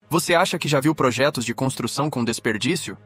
Você acha que já viu projetos de construção com desperdício?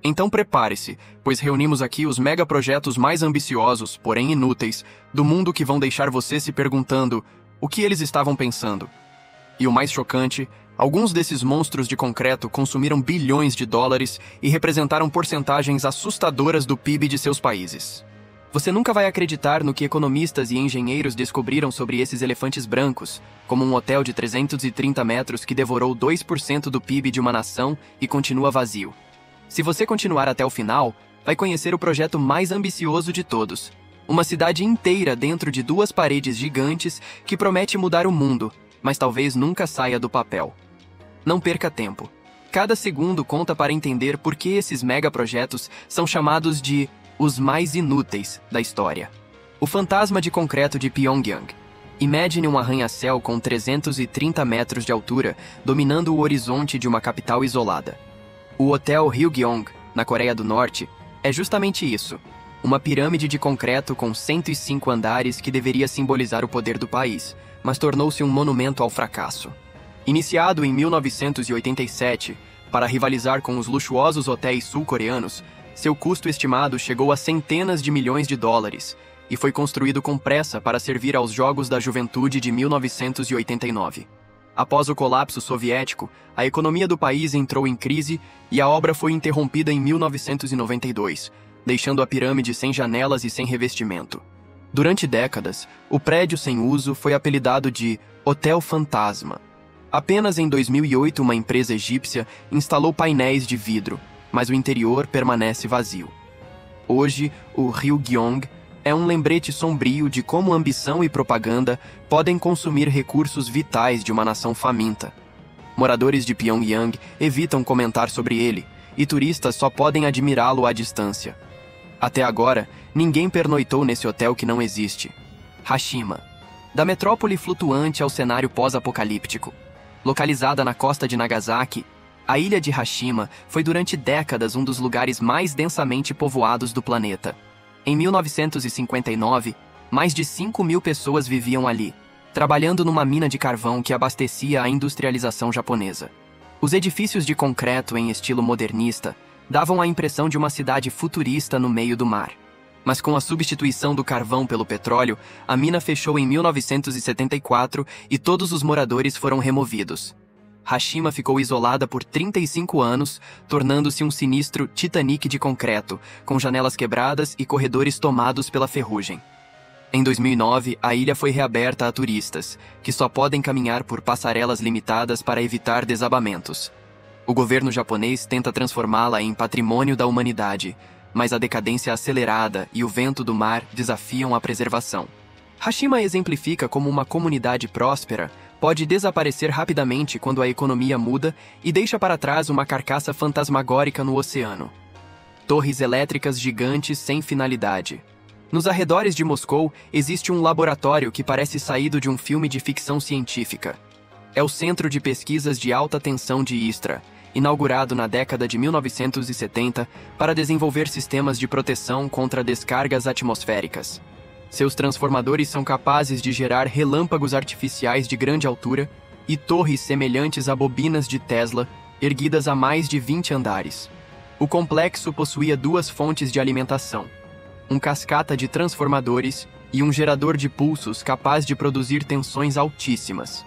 Então prepare-se, pois reunimos aqui os megaprojetos mais ambiciosos, porém inúteis, do mundo que vão deixar você se perguntando o que eles estavam pensando. E o mais chocante, alguns desses monstros de concreto consumiram bilhões de dólares e representaram porcentagens assustadoras do PIB de seus países. Você nunca vai acreditar no que economistas e engenheiros descobriram sobre esses elefantes brancos, como um hotel de 330 metros que devorou 2% do PIB de uma nação e continua vazio. Se você continuar até o final, vai conhecer o projeto mais ambicioso de todos. Uma cidade inteira dentro de duas paredes gigantes que promete mudar o mundo, mas talvez nunca saia do papel. Não perca tempo. Cada segundo conta para entender por que esses megaprojetos são chamados de os mais inúteis da história. O fantasma de concreto de Pyongyang. Imagine um arranha-céu com 330 metros de altura dominando o horizonte de uma capital isolada. O Hotel Ryugyong, na Coreia do Norte, é justamente isso. Uma pirâmide de concreto com 105 andares que deveria simbolizar o poder do país, mas tornou-se um monumento ao fracasso. Iniciado em 1987, para rivalizar com os luxuosos hotéis sul-coreanos, seu custo estimado chegou a centenas de milhões de dólares e foi construído com pressa para servir aos Jogos da Juventude de 1989. Após o colapso soviético, a economia do país entrou em crise e a obra foi interrompida em 1992, deixando a pirâmide sem janelas e sem revestimento. Durante décadas, o prédio sem uso foi apelidado de Hotel Fantasma. Apenas em 2008, uma empresa egípcia instalou painéis de vidro, mas o interior permanece vazio. Hoje, o Ryugyong é um lembrete sombrio de como ambição e propaganda podem consumir recursos vitais de uma nação faminta. Moradores de Pyongyang evitam comentar sobre ele, e turistas só podem admirá-lo à distância. Até agora, ninguém pernoitou nesse hotel que não existe. Hashima. Da metrópole flutuante ao cenário pós-apocalíptico. Localizada na costa de Nagasaki, a ilha de Hashima foi durante décadas um dos lugares mais densamente povoados do planeta. Em 1959, mais de 5.000 pessoas viviam ali, trabalhando numa mina de carvão que abastecia a industrialização japonesa. Os edifícios de concreto em estilo modernista davam a impressão de uma cidade futurista no meio do mar. Mas com a substituição do carvão pelo petróleo, a mina fechou em 1974 e todos os moradores foram removidos. Hashima ficou isolada por 35 anos, tornando-se um sinistro Titanic de concreto, com janelas quebradas e corredores tomados pela ferrugem. Em 2009, a ilha foi reaberta a turistas, que só podem caminhar por passarelas limitadas para evitar desabamentos. O governo japonês tenta transformá-la em patrimônio da humanidade, mas a decadência acelerada e o vento do mar desafiam a preservação. Hashima exemplifica como uma comunidade próspera pode desaparecer rapidamente quando a economia muda e deixa para trás uma carcaça fantasmagórica no oceano. Torres elétricas gigantes sem finalidade. Nos arredores de Moscou existe um laboratório que parece saído de um filme de ficção científica. É o Centro de Pesquisas de Alta Tensão de Istra, inaugurado na década de 1970 para desenvolver sistemas de proteção contra descargas atmosféricas. Seus transformadores são capazes de gerar relâmpagos artificiais de grande altura e torres semelhantes a bobinas de Tesla, erguidas a mais de 20 andares. O complexo possuía duas fontes de alimentação, um cascata de transformadores e um gerador de pulsos capaz de produzir tensões altíssimas.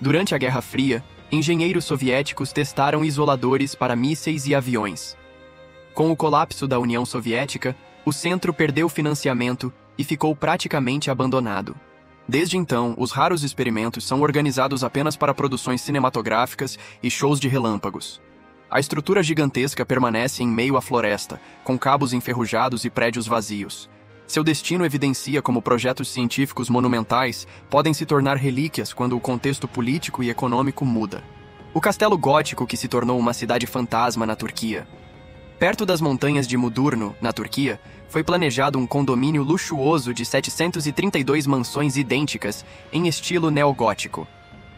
Durante a Guerra Fria, engenheiros soviéticos testaram isoladores para mísseis e aviões. Com o colapso da União Soviética, o centro perdeu financiamento e ficou praticamente abandonado. Desde então, os raros experimentos são organizados apenas para produções cinematográficas e shows de relâmpagos. A estrutura gigantesca permanece em meio à floresta, com cabos enferrujados e prédios vazios. Seu destino evidencia como projetos científicos monumentais podem se tornar relíquias quando o contexto político e econômico muda. O castelo gótico que se tornou uma cidade fantasma na Turquia. Perto das montanhas de Mudurnu, na Turquia, foi planejado um condomínio luxuoso de 732 mansões idênticas em estilo neogótico.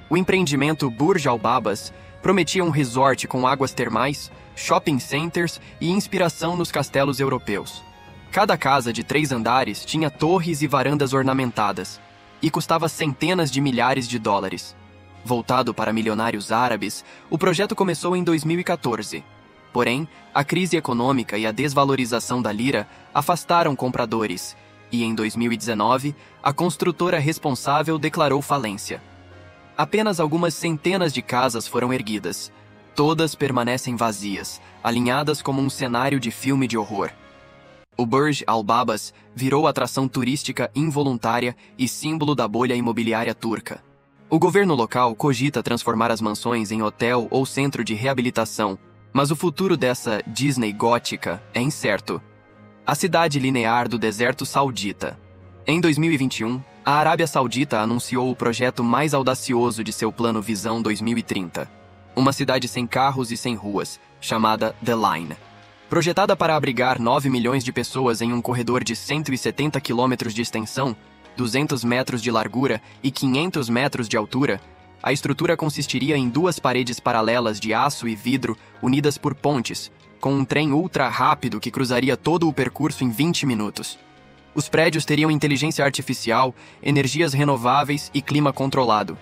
O empreendimento Burj Al Babas prometia um resort com águas termais, shopping centers e inspiração nos castelos europeus. Cada casa de 3 andares tinha torres e varandas ornamentadas, e custava centenas de milhares de dólares. Voltado para milionários árabes, o projeto começou em 2014. Porém, a crise econômica e a desvalorização da lira afastaram compradores, e em 2019, a construtora responsável declarou falência. Apenas algumas centenas de casas foram erguidas. Todas permanecem vazias, alinhadas como um cenário de filme de horror. O Burj Al Babas virou atração turística involuntária e símbolo da bolha imobiliária turca. O governo local cogita transformar as mansões em hotel ou centro de reabilitação, mas o futuro dessa Disney gótica é incerto. A cidade linear do deserto saudita. Em 2021, a Arábia Saudita anunciou o projeto mais audacioso de seu plano Visão 2030. Uma cidade sem carros e sem ruas, chamada The Line. Projetada para abrigar 9 milhões de pessoas em um corredor de 170 quilômetros de extensão, 200 metros de largura e 500 metros de altura, a estrutura consistiria em 2 paredes paralelas de aço e vidro unidas por pontes, com um trem ultra rápido que cruzaria todo o percurso em 20 minutos. Os prédios teriam inteligência artificial, energias renováveis e clima controlado.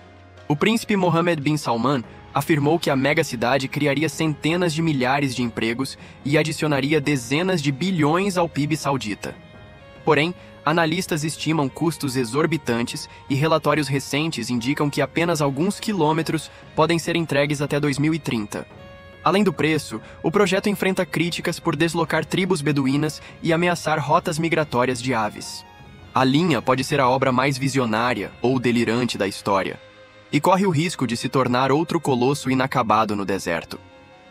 O príncipe Mohammed bin Salman afirmou que a megacidade criaria centenas de milhares de empregos e adicionaria dezenas de bilhões ao PIB saudita. Porém, analistas estimam custos exorbitantes e relatórios recentes indicam que apenas alguns quilômetros podem ser entregues até 2030. Além do preço, o projeto enfrenta críticas por deslocar tribos beduínas e ameaçar rotas migratórias de aves. A linha pode ser a obra mais visionária ou delirante da história, e corre o risco de se tornar outro colosso inacabado no deserto.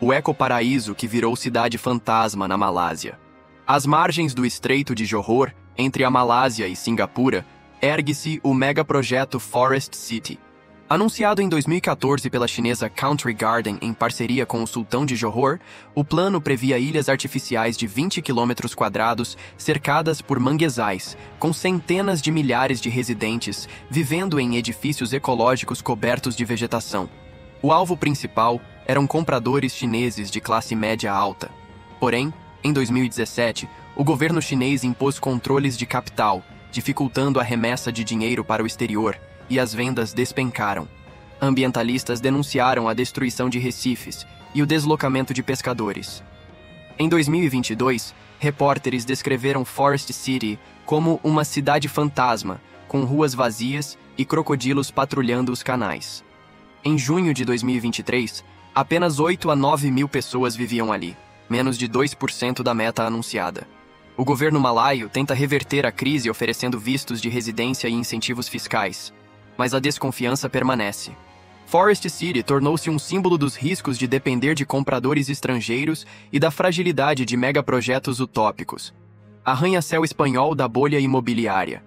O ecoparaíso que virou cidade fantasma na Malásia. Às margens do Estreito de Johor, entre a Malásia e Singapura, ergue-se o megaprojeto Forest City. Anunciado em 2014 pela chinesa Country Garden em parceria com o sultão de Johor, o plano previa ilhas artificiais de 20 km², cercadas por manguezais, com centenas de milhares de residentes vivendo em edifícios ecológicos cobertos de vegetação. O alvo principal eram compradores chineses de classe média alta. Porém, em 2017, o governo chinês impôs controles de capital, dificultando a remessa de dinheiro para o exterior, e as vendas despencaram. Ambientalistas denunciaram a destruição de recifes e o deslocamento de pescadores. Em 2022, repórteres descreveram Forest City como uma cidade fantasma, com ruas vazias e crocodilos patrulhando os canais. Em junho de 2023, apenas 8 a 9 mil pessoas viviam ali, menos de 2% da meta anunciada. O governo malaio tenta reverter a crise oferecendo vistos de residência e incentivos fiscais, mas a desconfiança permanece. Forest City tornou-se um símbolo dos riscos de depender de compradores estrangeiros e da fragilidade de megaprojetos utópicos. Arranha-céu espanhol da bolha imobiliária.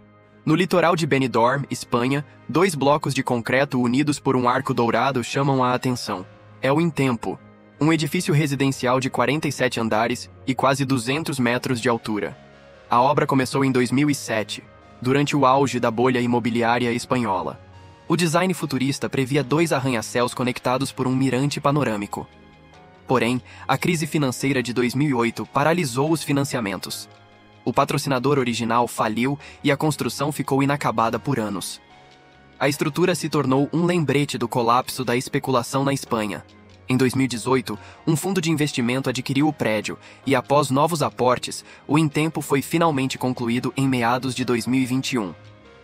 No litoral de Benidorm, Espanha, 2 blocos de concreto unidos por um arco dourado chamam a atenção. É o Intempo, um edifício residencial de 47 andares e quase 200 metros de altura. A obra começou em 2007, durante o auge da bolha imobiliária espanhola. O design futurista previa 2 arranha-céus conectados por um mirante panorâmico. Porém, a crise financeira de 2008 paralisou os financiamentos. O patrocinador original faliu e a construção ficou inacabada por anos. A estrutura se tornou um lembrete do colapso da especulação na Espanha. Em 2018, um fundo de investimento adquiriu o prédio e, após novos aportes, o Intempo foi finalmente concluído em meados de 2021.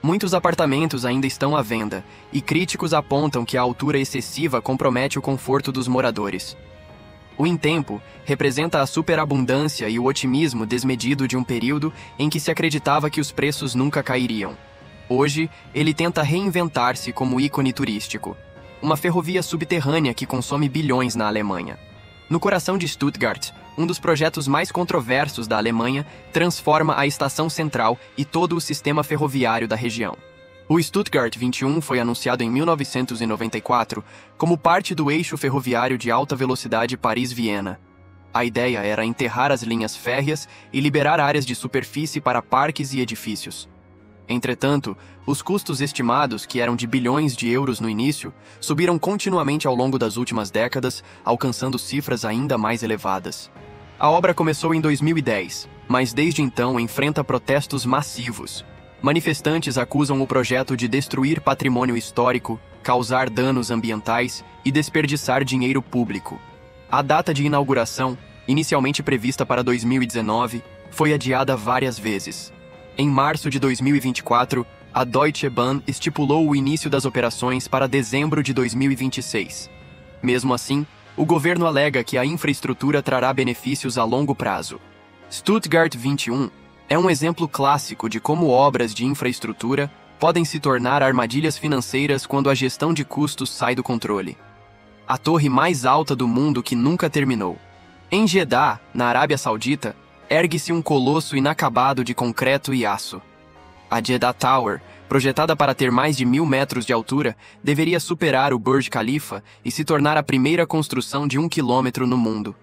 Muitos apartamentos ainda estão à venda, e críticos apontam que a altura excessiva compromete o conforto dos moradores. O Intempo representa a superabundância e o otimismo desmedido de um período em que se acreditava que os preços nunca cairiam. Hoje, ele tenta reinventar-se como ícone turístico. Uma ferrovia subterrânea que consome bilhões na Alemanha. No coração de Stuttgart, um dos projetos mais controversos da Alemanha transforma a estação central e todo o sistema ferroviário da região. O Stuttgart 21 foi anunciado em 1994 como parte do eixo ferroviário de alta velocidade Paris-Viena. A ideia era enterrar as linhas férreas e liberar áreas de superfície para parques e edifícios. Entretanto, os custos estimados, que eram de bilhões de euros no início, subiram continuamente ao longo das últimas décadas, alcançando cifras ainda mais elevadas. A obra começou em 2010, mas desde então enfrenta protestos massivos. Manifestantes acusam o projeto de destruir patrimônio histórico, causar danos ambientais e desperdiçar dinheiro público. A data de inauguração, inicialmente prevista para 2019, foi adiada várias vezes. Em março de 2024, a Deutsche Bahn estipulou o início das operações para dezembro de 2026. Mesmo assim, o governo alega que a infraestrutura trará benefícios a longo prazo. Stuttgart 21 é um exemplo clássico de como obras de infraestrutura podem se tornar armadilhas financeiras quando a gestão de custos sai do controle. A torre mais alta do mundo que nunca terminou. Em Jeddah, na Arábia Saudita, ergue-se um colosso inacabado de concreto e aço. A Jeddah Tower, projetada para ter mais de 1.000 metros de altura, deveria superar o Burj Khalifa e se tornar a primeira construção de 1 quilômetro no mundo.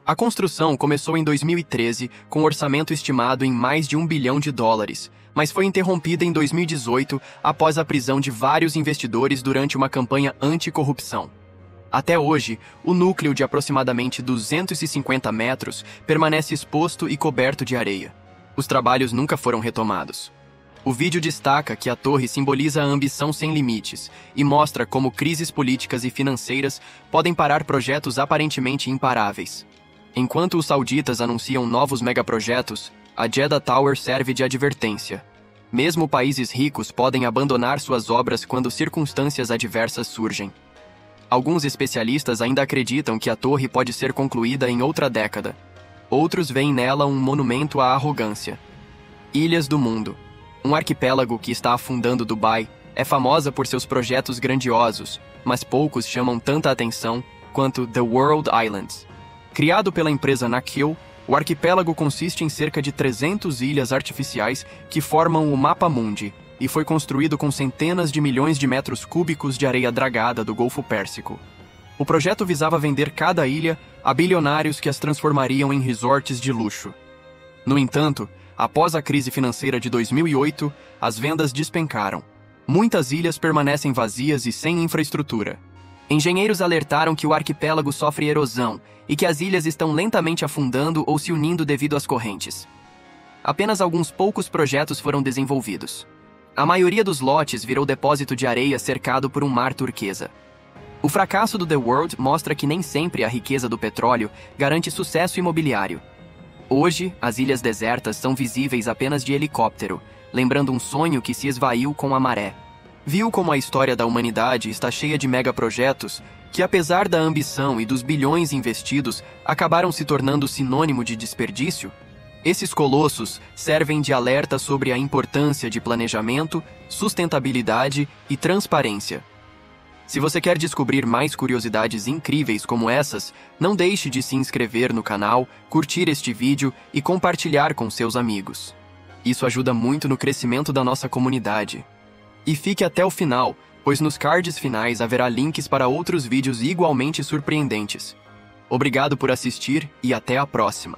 A construção começou em 2013 com um orçamento estimado em mais de US$ 1 bilhão, mas foi interrompida em 2018 após a prisão de vários investidores durante uma campanha anticorrupção. Até hoje, o núcleo de aproximadamente 250 metros permanece exposto e coberto de areia. Os trabalhos nunca foram retomados. O vídeo destaca que a torre simboliza a ambição sem limites e mostra como crises políticas e financeiras podem parar projetos aparentemente imparáveis. Enquanto os sauditas anunciam novos megaprojetos, a Jeddah Tower serve de advertência. Mesmo países ricos podem abandonar suas obras quando circunstâncias adversas surgem. Alguns especialistas ainda acreditam que a torre pode ser concluída em outra década. Outros veem nela um monumento à arrogância. Ilhas do Mundo. Um arquipélago que está afundando Dubai, é famosa por seus projetos grandiosos, mas poucos chamam tanta atenção quanto The World Islands. Criado pela empresa Nakheel, o arquipélago consiste em cerca de 300 ilhas artificiais que formam o Mapa Mundi e foi construído com centenas de milhões de metros cúbicos de areia dragada do Golfo Pérsico. O projeto visava vender cada ilha a bilionários que as transformariam em resorts de luxo. No entanto, após a crise financeira de 2008, as vendas despencaram. Muitas ilhas permanecem vazias e sem infraestrutura. Engenheiros alertaram que o arquipélago sofre erosão e que as ilhas estão lentamente afundando ou se unindo devido às correntes. Apenas alguns poucos projetos foram desenvolvidos. A maioria dos lotes virou depósito de areia cercado por um mar turquesa. O fracasso do The World mostra que nem sempre a riqueza do petróleo garante sucesso imobiliário. Hoje, as ilhas desertas são visíveis apenas de helicóptero, lembrando um sonho que se esvaiu com a maré. Viu como a história da humanidade está cheia de megaprojetos que, apesar da ambição e dos bilhões investidos, acabaram se tornando sinônimo de desperdício? Esses colossos servem de alerta sobre a importância de planejamento, sustentabilidade e transparência. Se você quer descobrir mais curiosidades incríveis como essas, não deixe de se inscrever no canal, curtir este vídeo e compartilhar com seus amigos. Isso ajuda muito no crescimento da nossa comunidade. E fique até o final, pois nos cards finais haverá links para outros vídeos igualmente surpreendentes. Obrigado por assistir e até a próxima!